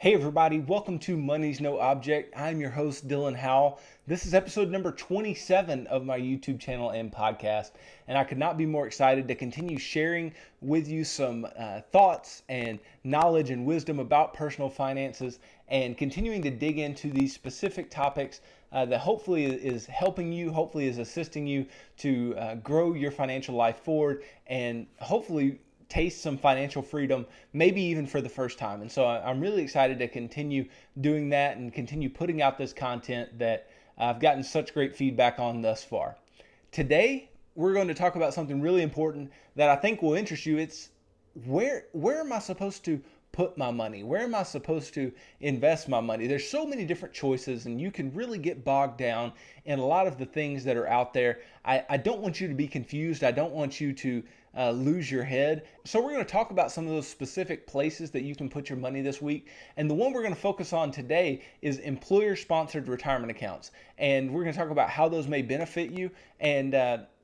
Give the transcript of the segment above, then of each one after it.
Hey everybody, welcome to Money's No Object. I'm your host, Dylan Howell. This is episode number 27 of my YouTube channel and podcast, and I could not be more excited to continue sharing with you some thoughts and knowledge and wisdom about personal finances and continuing to dig into these specific topics that hopefully is helping you, hopefully is assisting you to grow your financial life forward and hopefully taste some financial freedom, maybe even for the first time. And so I'm really excited to continue doing that and continue putting out this content that I've gotten such great feedback on thus far. Today, we're going to talk about something really important that I think will interest you. It's where am I supposed to put my money? Where am I supposed to invest my money? There's so many different choices, and you can really get bogged down in a lot of the things that are out there. I don't want you to be confused. I don't want you to lose your head. So we're going to talk about some of those specific places that you can put your money this week. And the one we're going to focus on today is employer-sponsored retirement accounts. And we're going to talk about how those may benefit you and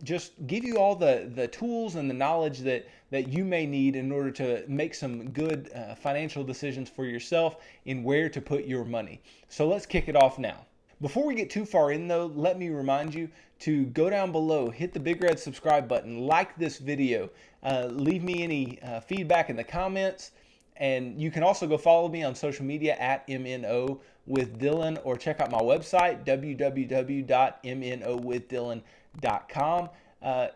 just give you all the tools and the knowledge that you may need in order to make some good financial decisions for yourself in where to put your money. So let's kick it off now. Before we get too far in though, let me remind you to go down below, hit the big red subscribe button, like this video, leave me any feedback in the comments, and you can also go follow me on social media at MNO with Dylan, or check out my website, www.mnowithdylan.com.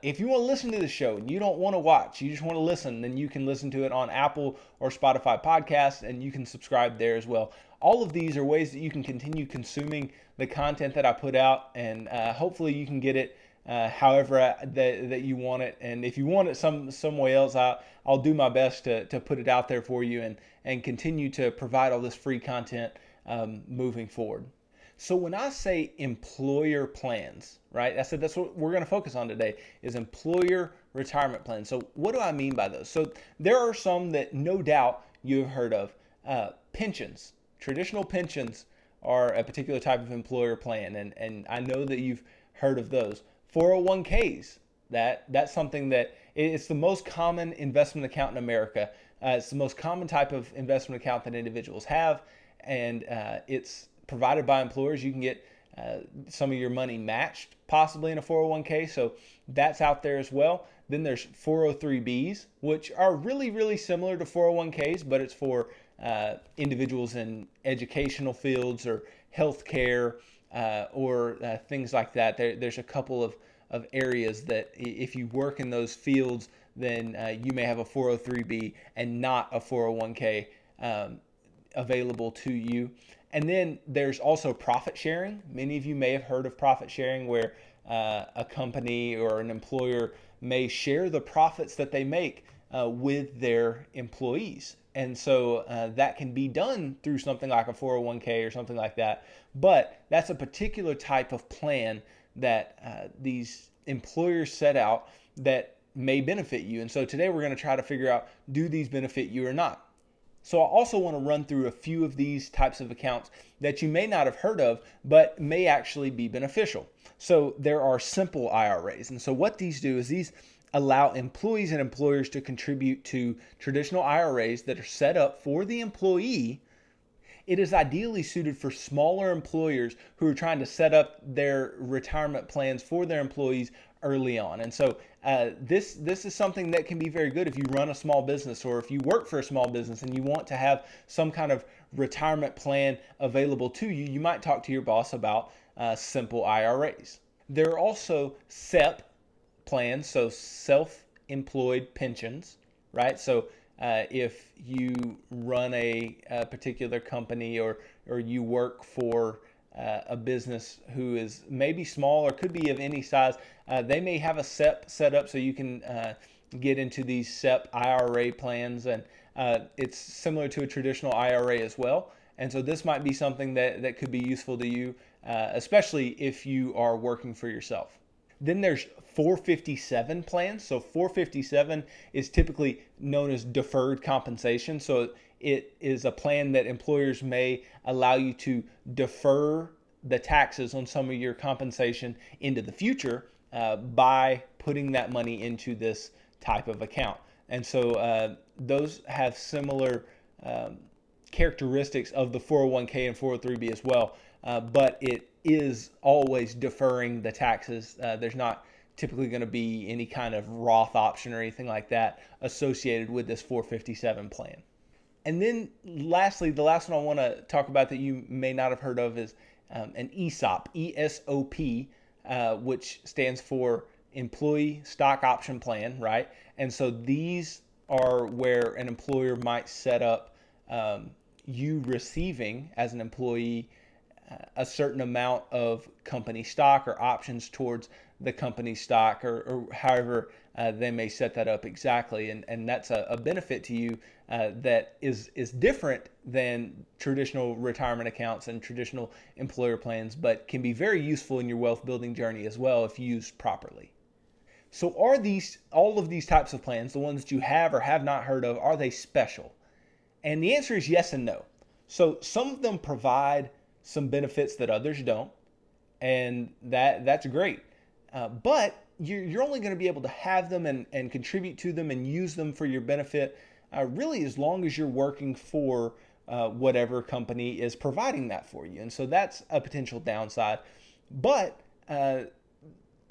If you want to listen to the show and you don't want to watch, you just want to listen, then you can listen to it on Apple or Spotify podcasts, and you can subscribe there as well. All of these are ways that you can continue consuming the content that I put out, and hopefully you can get it however that you want it. And if you want it some way else, I'll do my best to put it out there for you and continue to provide all this free content moving forward. So when I say employer plans, right, I said that's what we're going to focus on today is employer retirement plans. So what do I mean by those? So there are some that no doubt you've heard of. Pensions, traditional pensions are a particular type of employer plan, and I know that you've heard of those. 401ks, that's something that it's the most common investment account in America. It's the most common type of investment account that individuals have, and it's provided by employers. You can get some of your money matched possibly in a 401k, so that's out there as well. Then there's 403bs, which are really, really similar to 401ks, but it's for individuals in educational fields or healthcare or things like that. There's a couple of areas that if you work in those fields, then you may have a 403b and not a 401k available to you. And then there's also profit sharing. Many of you may have heard of profit sharing, where a company or an employer may share the profits that they make with their employees. And so that can be done through something like a 401k or something like that. But that's a particular type of plan that these employers set out that may benefit you. And so today we're going to try to figure out, do these benefit you or not? So I also want to run through a few of these types of accounts that you may not have heard of, but may actually be beneficial. So there are simple IRAs. And so what these do is these allow employees and employers to contribute to traditional IRAs that are set up for the employee. It is ideally suited for smaller employers who are trying to set up their retirement plans for their employees early on. And so this is something that can be very good if you run a small business or if you work for a small business and you want to have some kind of retirement plan available to you. You might talk to your boss about simple IRAs. There are also SEP plans, so self-employed pensions, right? So if you run a particular company or you work for a business who is maybe small or could be of any size, they may have a SEP set up so you can get into these SEP IRA plans, and it's similar to a traditional IRA as well. And so this might be something that could be useful to you, especially if you are working for yourself. Then there's 457 plans. So 457 is typically known as deferred compensation. So it is a plan that employers may allow you to defer the taxes on some of your compensation into the future by putting that money into this type of account. And so those have similar characteristics of the 401k and 403b as well, but it is always deferring the taxes. There's not typically going to be any kind of Roth option or anything like that associated with this 457 plan. And then lastly, the last one I want to talk about that you may not have heard of is an ESOP, ESOP, which stands for Employee Stock Option Plan, right? And so these are where an employer might set up you receiving as an employee a certain amount of company stock or options towards the company stock, or however they may set that up exactly. And that's a benefit to you that is different than traditional retirement accounts and traditional employer plans, but can be very useful in your wealth building journey as well if used properly. So are all of these types of plans, the ones that you have or have not heard of, are they special? And the answer is yes and no. So some of them provide some benefits that others don't, and that's great. But you're only going to be able to have them and contribute to them and use them for your benefit really as long as you're working for whatever company is providing that for you. And so that's a potential downside. But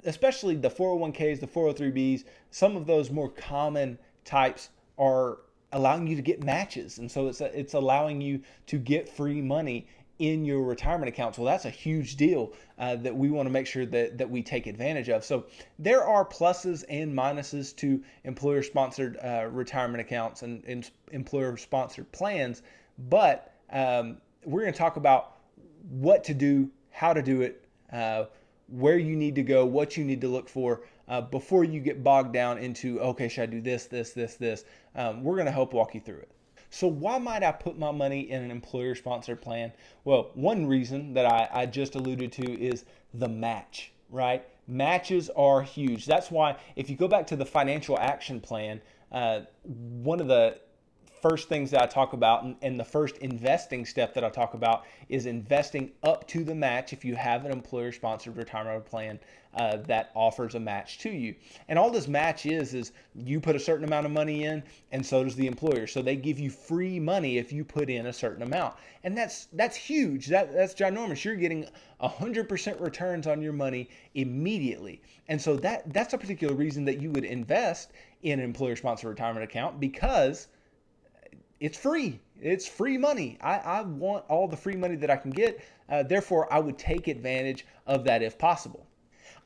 especially the 401ks, the 403bs, some of those more common types are allowing you to get matches. And so it's allowing you to get free money in your retirement account. So that's a huge deal that we want to make sure that we take advantage of. So there are pluses and minuses to employer-sponsored retirement accounts and employer-sponsored plans, but we're going to talk about what to do, how to do it, where you need to go, what you need to look for before you get bogged down into, okay, should I do this? We're going to help walk you through it. So why might I put my money in an employer-sponsored plan? Well, one reason that I just alluded to is the match, right? Matches are huge. That's why if you go back to the financial action plan, one of the first things that I talk about and the first investing step that I talk about is investing up to the match if you have an employer-sponsored retirement plan that offers a match to you. And all this match is you put a certain amount of money in, and so does the employer. So they give you free money if you put in a certain amount. And that's huge. That's ginormous. You're getting 100% returns on your money immediately. And so that's a particular reason that you would invest in an employer-sponsored retirement account, because it's free. It's free money. I want all the free money that I can get. Therefore, I would take advantage of that if possible.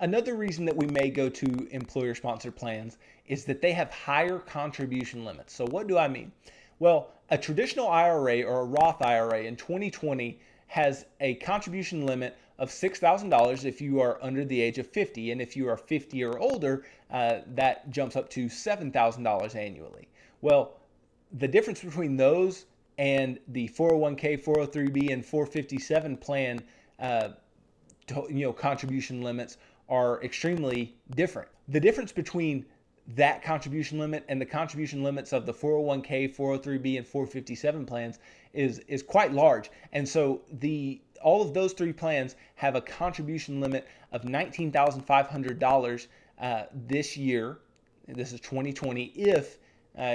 Another reason that we may go to employer-sponsored plans is that they have higher contribution limits. So what do I mean? Well, a traditional IRA or a Roth IRA in 2020 has a contribution limit of $6,000 if you are under the age of 50. And if you are 50 or older, that jumps up to $7,000 annually. Well, the difference between those and the 401k, 403b, and 457 plan, contribution limits are extremely different. The difference between that contribution limit and the contribution limits of the 401k, 403b, and 457 plans is quite large. And so all of those three plans have a contribution limit of $19,500 this year. This is 2020 if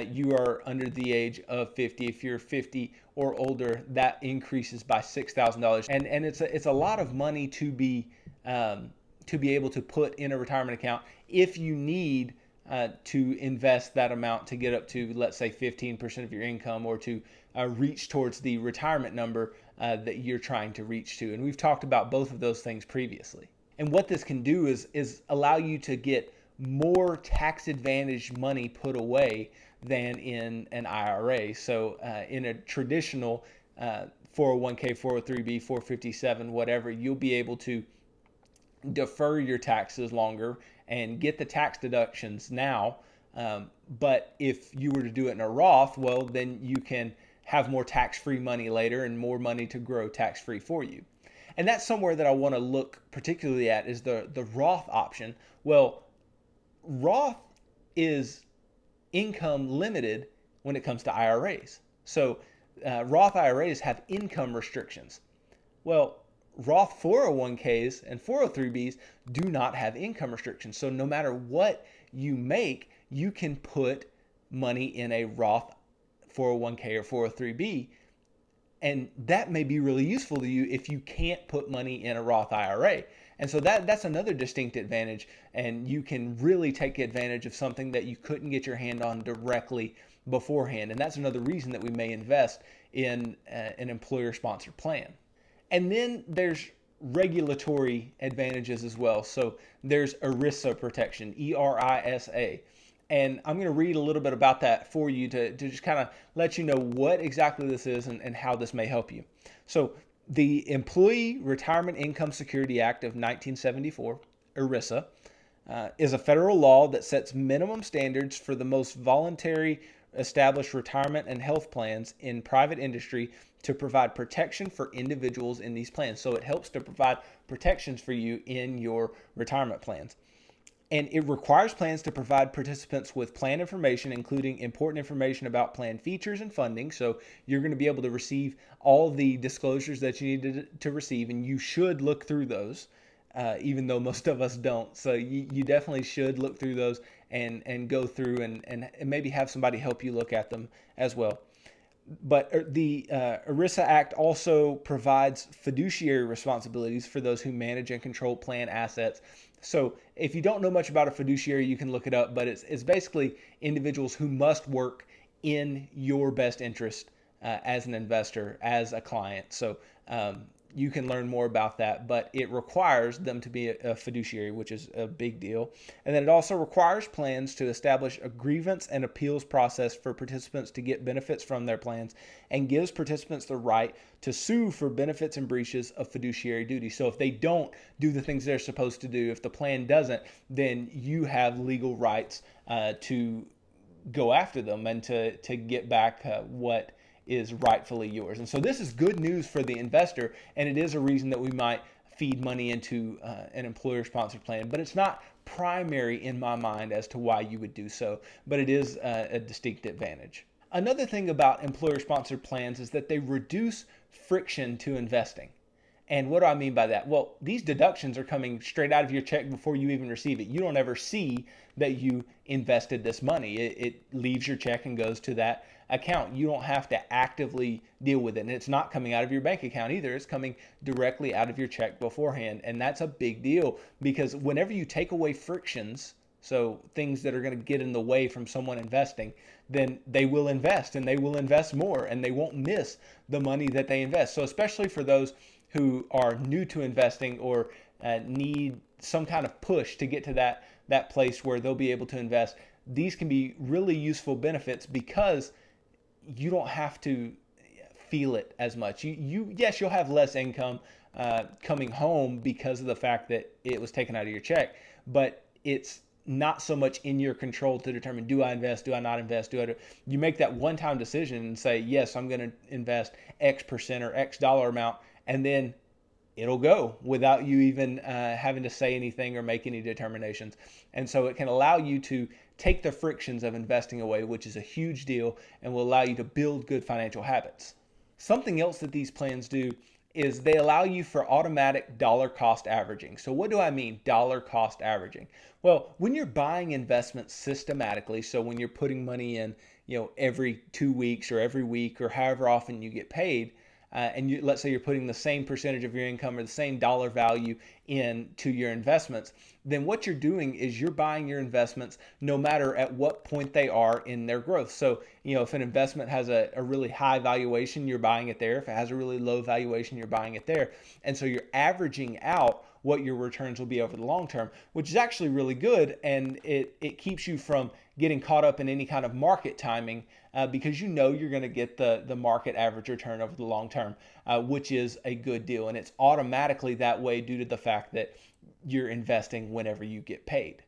you are under the age of 50. If you're 50 or older, that increases by $6,000, and it's a lot of money to be able to put in a retirement account if you need to invest that amount to get up to, let's say, 15% of your income, or to reach towards the retirement number that you're trying to reach to. And we've talked about both of those things previously. And what this can do is allow you to get more tax advantaged money put away than in an IRA. So in a traditional 401k, 403b, 457, whatever, you'll be able to defer your taxes longer and get the tax deductions now. But if you were to do it in a Roth, well, then you can have more tax-free money later and more money to grow tax-free for you. And that's somewhere that I want to look particularly at is the Roth option. Well, Roth is income limited when it comes to IRAs. So Roth IRAs have income restrictions. Well, Roth 401ks and 403bs do not have income restrictions. So no matter what you make, you can put money in a Roth 401k or 403b And that may be really useful to you if you can't put money in a Roth IRA. And so that's another distinct advantage. And you can really take advantage of something that you couldn't get your hand on directly beforehand. And that's another reason that we may invest in an employer-sponsored plan. And then there's regulatory advantages as well. So there's ERISA protection, ERISA. And I'm going to read a little bit about that for you to just kind of let you know what exactly this is and how this may help you. So the Employee Retirement Income Security Act of 1974, ERISA, is a federal law that sets minimum standards for the most voluntary established retirement and health plans in private industry to provide protection for individuals in these plans. So it helps to provide protections for you in your retirement plans. And it requires plans to provide participants with plan information, including important information about plan features and funding. So you're going to be able to receive all the disclosures that you need to receive, and you should look through those, even though most of us don't. So you definitely should look through those and go through and maybe have somebody help you look at them as well. But the ERISA Act also provides fiduciary responsibilities for those who manage and control plan assets. So if you don't know much about a fiduciary, you can look it up, but it's basically individuals who must work in your best interest as an investor, as a client. So you can learn more about that, but it requires them to be a fiduciary, which is a big deal. And then it also requires plans to establish a grievance and appeals process for participants to get benefits from their plans, and gives participants the right to sue for benefits and breaches of fiduciary duty. So if they don't do the things they're supposed to do, if the plan doesn't, then you have legal rights to go after them and to get back what is rightfully yours. And so this is good news for the investor, and it is a reason that we might feed money into an employer-sponsored plan, but it's not primary in my mind as to why you would do so, but it is a distinct advantage. Another thing about employer-sponsored plans is that they reduce friction to investing. And what do I mean by that? Well, these deductions are coming straight out of your check before you even receive it. You don't ever see that you invested this money. It leaves your check and goes to that account. You don't have to actively deal with it. And it's not coming out of your bank account either. It's coming directly out of your check beforehand. And that's a big deal, because whenever you take away frictions, so things that are going to get in the way from someone investing, then they will invest, and they will invest more, and they won't miss the money that they invest. So especially for those who are new to investing or need some kind of push to get to that place where they'll be able to invest, these can be really useful benefits because you don't have to feel it as much. Yes, you'll have less income coming home because of the fact that it was taken out of your check, but it's not so much in your control to determine, do I invest, do I not invest, you make that one-time decision and say, yes, I'm going to invest X percent or X dollar amount, and then it'll go without you even having to say anything or make any determinations. And so it can allow you to take the frictions of investing away, which is a huge deal, and will allow you to build good financial habits. Something else that these plans do is they allow you for automatic dollar cost averaging. So what do I mean, dollar cost averaging? Well, when you're buying investments systematically, so when you're putting money in, every 2 weeks or every week or however often you get paid, and let's say you're putting the same percentage of your income or the same dollar value into your investments, then what you're doing is you're buying your investments no matter at what point they are in their growth. So, if an investment has a really high valuation, you're buying it there. If it has a really low valuation, you're buying it there. And so you're averaging out what your returns will be over the long term, which is actually really good. And it keeps you from getting caught up in any kind of market timing because you're going to get the market average return over the long term, which is a good deal. And it's automatically that way due to the fact that you're investing whenever you get paid.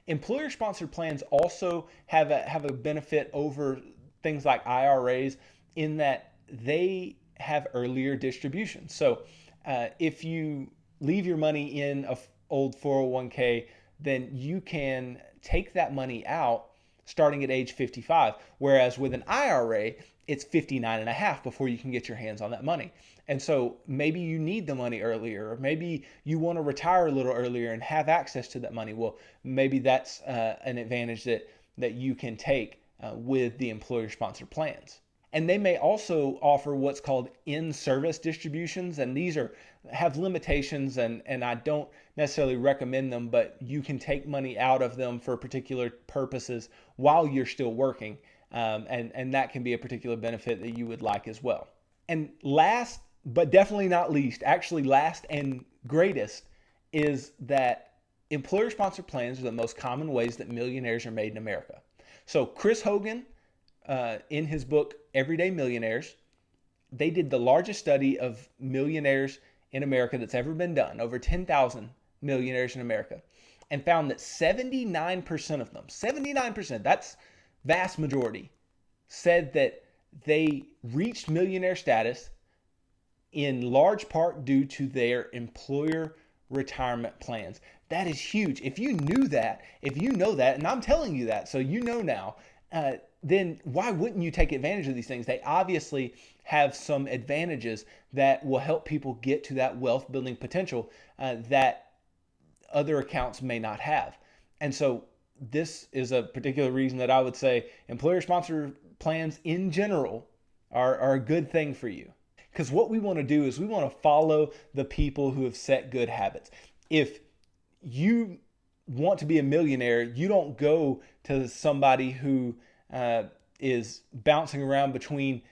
Employer-sponsored plans also have a benefit over things like IRAs in that they have earlier distributions. So if you leave your money in an old 401k, then you can take that money out starting at age 55. Whereas with an IRA, it's 59 and a half before you can get your hands on that money. And so maybe you need the money earlier, or maybe you want to retire a little earlier and have access to that money. Well, maybe that's an advantage that you can take with the employer-sponsored plans. And they may also offer what's called in-service distributions, and these have limitations, and I don't necessarily recommend them, but you can take money out of them for particular purposes while you're still working, and that can be a particular benefit that you would like as well. And last, but definitely not least, actually last and greatest, is that employer-sponsored plans are the most common ways that millionaires are made in America. So Chris Hogan, in his book, Everyday Millionaires, they did the largest study of millionaires in America that's ever been done, over 10,000 millionaires in America, and found that 79% of them, 79%, that's vast majority, said that they reached millionaire status in large part due to their employer retirement plans. That is huge. If you knew that, if you know that, and I'm telling you that, so you know now, then why wouldn't you take advantage of these things? They obviously have some advantages that will help people get to that wealth building potential that other accounts may not have. And so this is a particular reason that I would say employer-sponsored plans in general are a good thing for you. Because what we want to do is we want to follow the people who have set good habits. If you want to be a millionaire, you don't go to somebody who is bouncing around between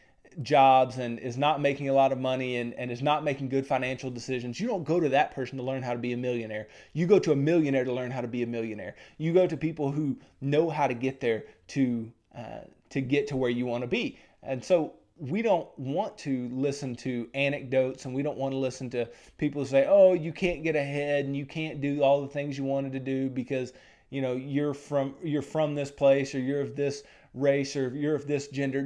jobs and is not making a lot of money and is not making good financial decisions. You don't go to that person to learn how to be a millionaire. You go to a millionaire to learn how to be a millionaire. You go to people who know how to get there to get to where you want to be. And so we don't want to listen to anecdotes, and we don't want to listen to people who say, oh, you can't get ahead and you can't do all the things you wanted to do because you're from this place, or you're of this race, or you're of this gender.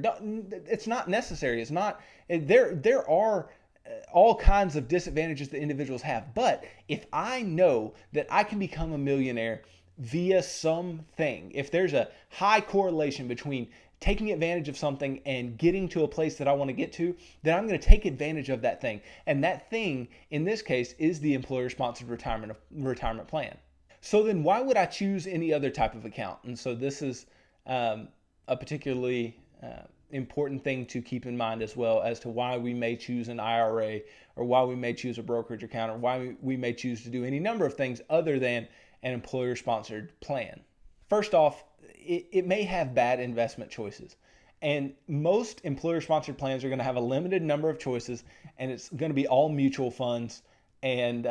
It's not necessary. It's not. There are all kinds of disadvantages that individuals have. But if I know that I can become a millionaire via something, if there's a high correlation between taking advantage of something and getting to a place that I want to get to, then I'm going to take advantage of that thing. And that thing, in this case, is the employer-sponsored retirement plan. So then why would I choose any other type of account? And so this is a particularly important thing to keep in mind as well, as to why we may choose an IRA, or why we may choose a brokerage account, or why we may choose to do any number of things other than an employer-sponsored plan. First off, it may have bad investment choices. And most employer-sponsored plans are going to have a limited number of choices, and it's going to be all mutual funds. And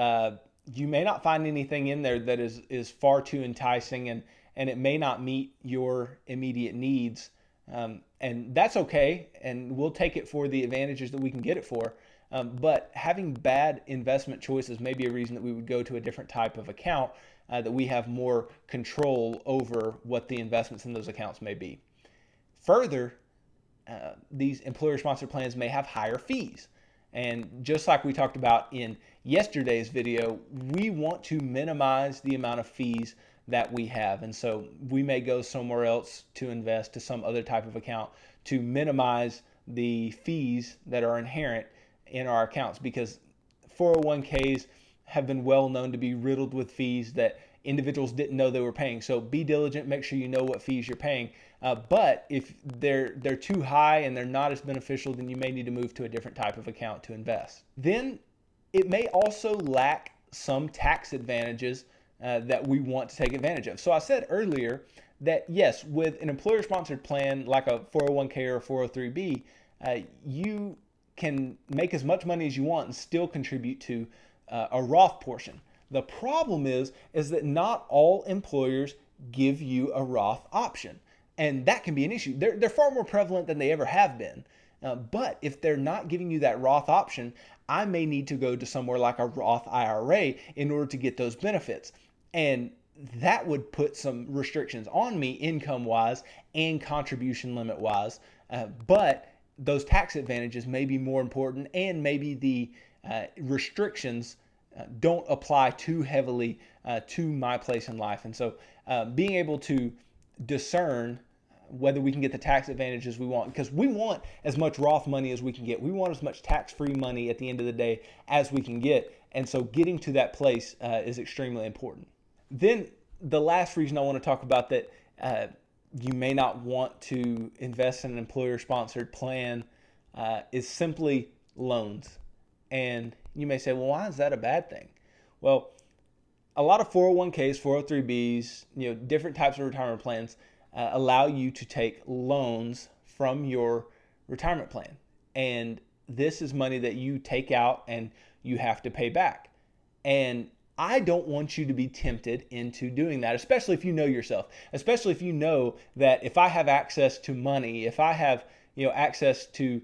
you may not find anything in there that is far too enticing, and it may not meet your immediate needs. And that's okay, and we'll take it for the advantages that we can get it for. But having bad investment choices may be a reason that we would go to a different type of account, that we have more control over what the investments in those accounts may be. Further, these employer-sponsored plans may have higher fees. And just like we talked about in yesterday's video, we want to minimize the amount of fees that we have. And so we may go somewhere else to invest, to some other type of account, to minimize the fees that are inherent in our accounts, because 401ks have been well known to be riddled with fees that individuals didn't know they were paying. So be diligent, make sure you know what fees you're paying. But if they're too high and they're not as beneficial, then you may need to move to a different type of account to invest. Then it may also lack some tax advantages that we want to take advantage of. So I said earlier that yes, with an employer-sponsored plan like a 401k or a 403b, you can make as much money as you want and still contribute to a Roth portion. The problem is that not all employers give you a Roth option, and that can be an issue. They're far more prevalent than they ever have been. But if they're not giving you that Roth option, I may need to go to somewhere like a Roth IRA in order to get those benefits. And that would put some restrictions on me income-wise and contribution limit-wise. But those tax advantages may be more important, and maybe the restrictions don't apply too heavily to my place in life. And so being able to discern whether we can get the tax advantages we want, because we want as much Roth money as we can get. We want as much tax-free money at the end of the day as we can get. And so getting to that place is extremely important. Then the last reason I want to talk about that you may not want to invest in an employer-sponsored plan is simply loans. And you may say, well, why is that a bad thing? Well, a lot of 401ks, 403bs, different types of retirement plans allow you to take loans from your retirement plan. And this is money that you take out and you have to pay back. And I don't want you to be tempted into doing that, especially if you know yourself, especially if you know that if I have access to money, if I have access to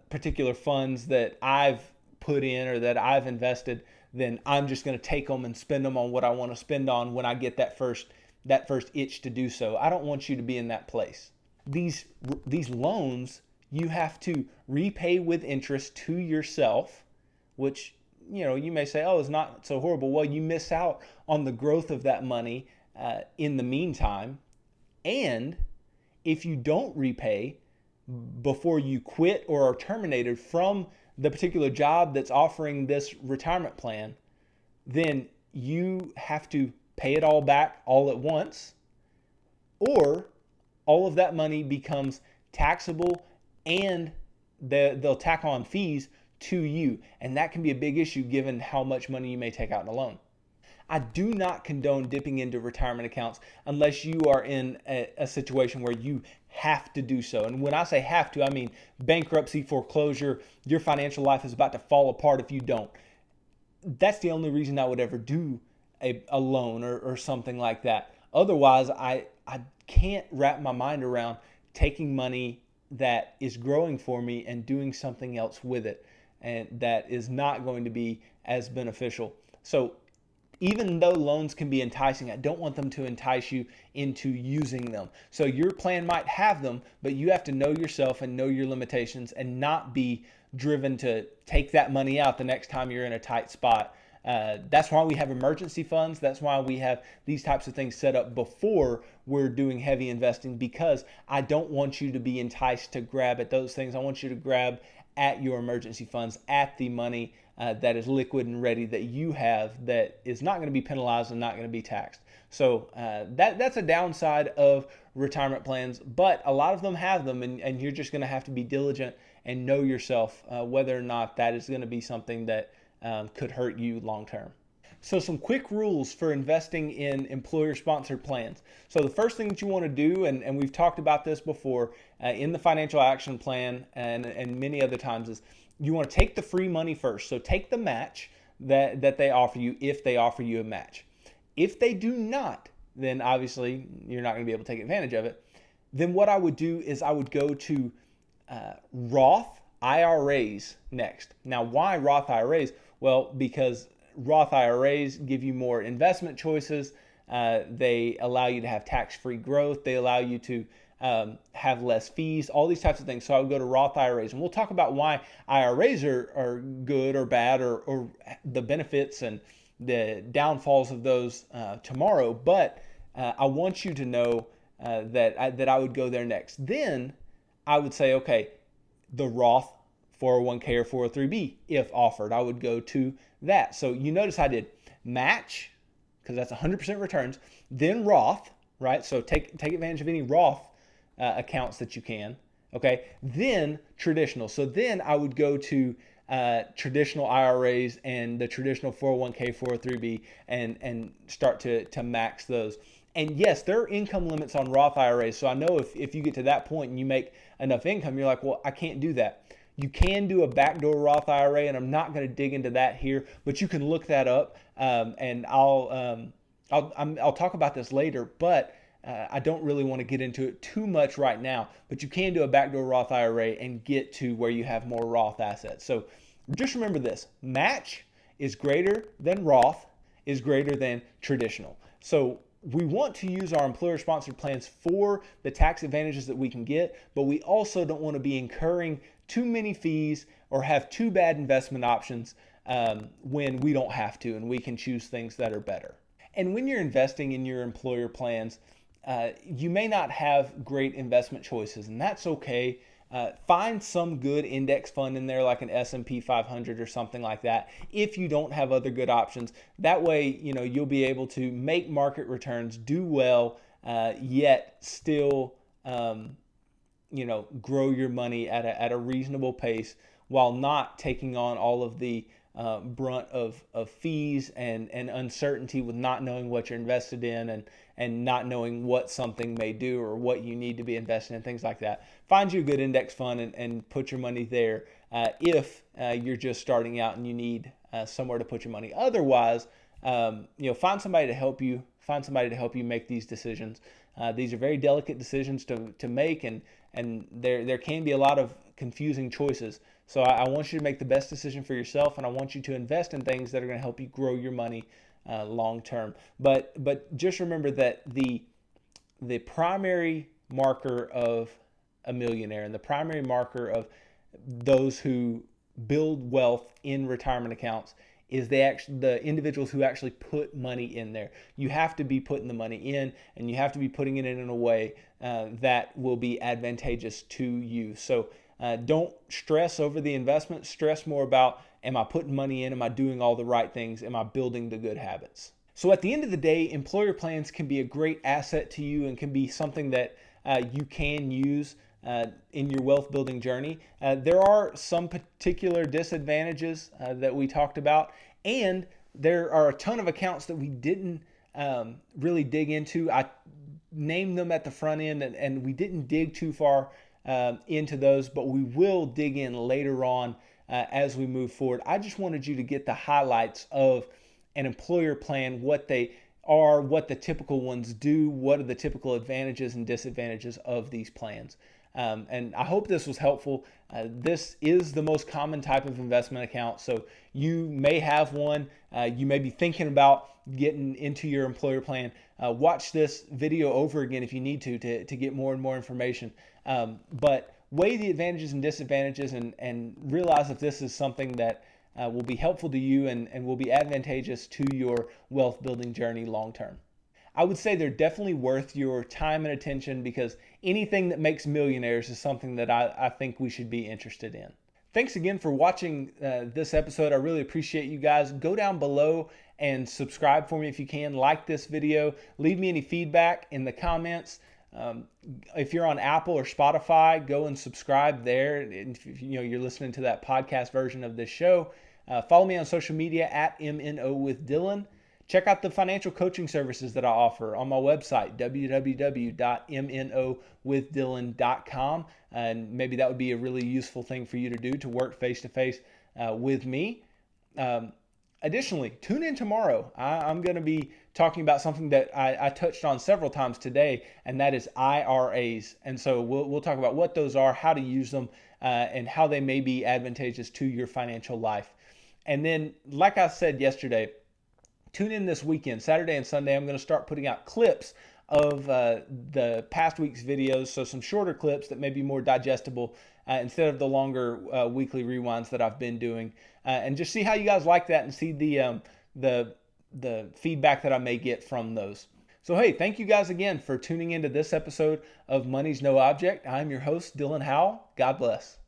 particular funds that I've put in or that I've invested, then I'm just going to take them and spend them on what I want to spend on when I get that first itch to do so. I don't want you to be in that place. These loans you have to repay with interest to yourself, which you may say, oh, it's not so horrible. Well, you miss out on the growth of that money in the meantime. And if you don't repay before you quit or are terminated from the particular job that's offering this retirement plan, then you have to pay it all back all at once, or all of that money becomes taxable and they'll tack on fees to you. And that can be a big issue given how much money you may take out in a loan. I do not condone dipping into retirement accounts unless you are in a situation where you have to do so. And when I say have to, I mean bankruptcy, foreclosure, your financial life is about to fall apart if you don't. That's the only reason I would ever do a loan or something like that. Otherwise, I can't wrap my mind around taking money that is growing for me and doing something else with it, and that is not going to be as beneficial. So even though loans can be enticing, I don't want them to entice you into using them. So your plan might have them, but you have to know yourself and know your limitations and not be driven to take that money out the next time you're in a tight spot. That's why we have emergency funds. That's why we have these types of things set up before we're doing heavy investing, because I don't want you to be enticed to grab at those things. I want you to grab at your emergency funds, at the money that is liquid and ready that you have, that is not going to be penalized and not going to be taxed. So that's a downside of retirement plans, but a lot of them have them, and you're just going to have to be diligent and know yourself whether or not that is going to be something that could hurt you long term. So some quick rules for investing in employer-sponsored plans. So the first thing that you want to do, and we've talked about this before in the financial action plan and many other times, is you want to take the free money first. So take the match that they offer you if they offer you a match. If they do not, then obviously you're not going to be able to take advantage of it. Then what I would do is I would go to Roth IRAs next. Now, why Roth IRAs? Well, because Roth IRAs give you more investment choices. They allow you to have tax-free growth. They allow you to have less fees, all these types of things. So I would go to Roth IRAs. And we'll talk about why IRAs are good or bad, or the benefits and the downfalls of those tomorrow. But I want you to know that I would go there next. Then I would say, okay, the Roth 401k or 403b, if offered, I would go to that. So you notice I did match, because that's 100% returns, then Roth, right? So take advantage of any Roth accounts that you can, okay? Then traditional. So then I would go to traditional IRAs and the traditional 401k, 403b, and start to max those. And yes, there are income limits on Roth IRAs. So I know if you get to that point and you make enough income, you're like, well, I can't do that. You can do a backdoor Roth IRA, and I'm not going to dig into that here, but you can look that up, and I'll talk about this later. But I don't really want to get into it too much right now. But you can do a backdoor Roth IRA and get to where you have more Roth assets. So just remember this: match is greater than Roth is greater than traditional. So we want to use our employer-sponsored plans for the tax advantages that we can get, but we also don't want to be incurring too many fees or have too bad investment options when we don't have to, and we can choose things that are better. And when you're investing in your employer plans, you may not have great investment choices, and that's okay. Find some good index fund in there, like an S&P 500 or something like that, if you don't have other good options. That way, you'll be able to make market returns, do well, yet still grow your money at a reasonable pace while not taking on all of the brunt of fees and uncertainty with not knowing what you're invested in and not knowing what something may do or what you need to be investing in, things like that. Find you a good index fund and put your money there if you're just starting out and you need somewhere to put your money. Otherwise, find somebody to help you. Find somebody to help you make these decisions. These are very delicate decisions to make, and there can be a lot of confusing choices. So I want you to make the best decision for yourself, and I want you to invest in things that are going to help you grow your money long term. But just remember that the primary marker of a millionaire and the primary marker of those who build wealth in retirement accounts is the individuals who actually put money in there. You have to be putting the money in, and you have to be putting it in a way that will be advantageous to you. So don't stress over the investment. Stress more about, am I putting money in? Am I doing all the right things? Am I building the good habits? So at the end of the day, employer plans can be a great asset to you and can be something that you can use in your wealth building journey. There are some particular disadvantages that we talked about, and there are a ton of accounts that we didn't really dig into. I named them at the front end, and we didn't dig too far into those, but we will dig in later on as we move forward. I just wanted you to get the highlights of an employer plan, what they are, what the typical ones do, what are the typical advantages and disadvantages of these plans. And I hope this was helpful. This is the most common type of investment account. So you may have one. You may be thinking about getting into your employer plan. Watch this video over again if you need to get more and more information. But weigh the advantages and disadvantages and realize if this is something that will be helpful to you and will be advantageous to your wealth building journey long term. I would say they're definitely worth your time and attention because anything that makes millionaires is something that I think we should be interested in. Thanks again for watching this episode. I really appreciate you guys. Go down below and subscribe for me if you can. Like this video. Leave me any feedback in the comments. If you're on Apple or Spotify, go and subscribe there. If you're listening to that podcast version of this show, follow me on social media at MNO with Dylan. Check out the financial coaching services that I offer on my website, www.mnowithdylan.com. And maybe that would be a really useful thing for you to do, to work face-to-face with me. Additionally, tune in tomorrow. I'm going to be talking about something that I touched on several times today, and that is IRAs. And so we'll talk about what those are, how to use them, and how they may be advantageous to your financial life. And then, like I said yesterday, tune in this weekend, Saturday and Sunday. I'm going to start putting out clips of the past week's videos, so some shorter clips that may be more digestible instead of the longer weekly rewinds that I've been doing, and just see how you guys like that and see the feedback that I may get from those. So hey, thank you guys again for tuning into this episode of Money's No Object. I'm your host, Dylan Howell. God bless.